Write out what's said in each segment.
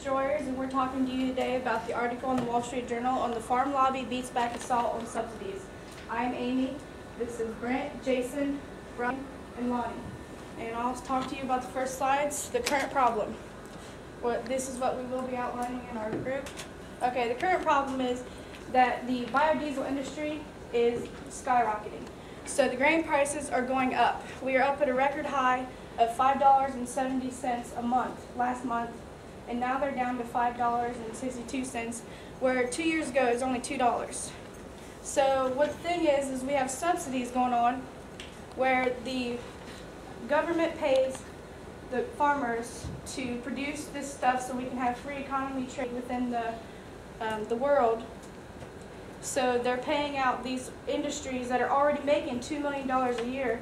Destroyers, and we're talking to you today about the article in the Wall Street Journal on the farm lobby beats back assault on subsidies. I'm Amy, this is Brent, Jason, Brian, and Lonnie. And I'll talk to you about the first slides, the current problem. This is what we will be outlining in our group. Okay, the current problem is that the biodiesel industry is skyrocketing. So the grain prices are going up. We are up at a record high of $5.70 a month last month, and now they're down to $5.62, where 2 years ago it was only $2. So what the thing is we have subsidies going on where the government pays the farmers to produce this stuff so we can have free economy trade within the world. So they're paying out these industries that are already making $2 million a year,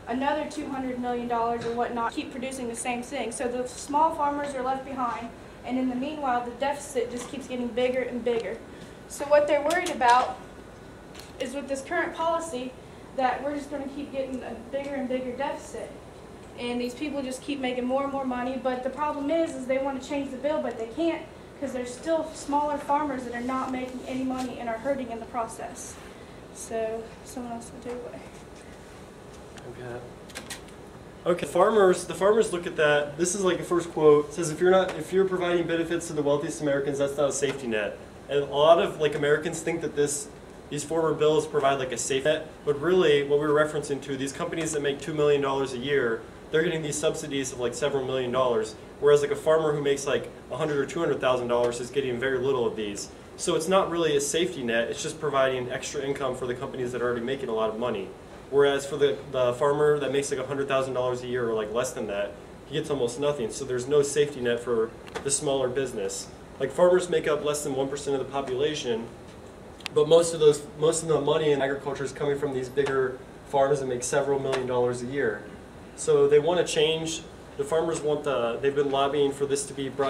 another $200 million or whatnot, keep producing the same thing. So the small farmers are left behind, and in the meanwhile the deficit just keeps getting bigger and bigger. So what they're worried about is with this current policy that we're just going to keep getting a bigger and bigger deficit. And these people just keep making more and more money, but the problem is they want to change the bill, but they can't because there's still smaller farmers that are not making any money and are hurting in the process. So someone else will take it away. Okay. The farmers look at that. This is like the first quote. It says if you're providing benefits to the wealthiest Americans, that's not a safety net. And a lot of Americans think that these former bills provide like a safe net, but really what we're referencing to, these companies that make $2 million a year, they're getting these subsidies of like several $1 million, whereas like a farmer who makes like $100,000 or $200,000 is getting very little of these. So it's not really a safety net, it's just providing extra income for the companies that are already making a lot of money. Whereas for the farmer that makes like $100,000 a year or like less than that, he gets almost nothing. So there's no safety net for the smaller business. Like farmers make up less than 1% of the population, but most of the money in agriculture is coming from these bigger farms that make several $1 million a year. So they want to change. The farmers want they've been lobbying for this to be brought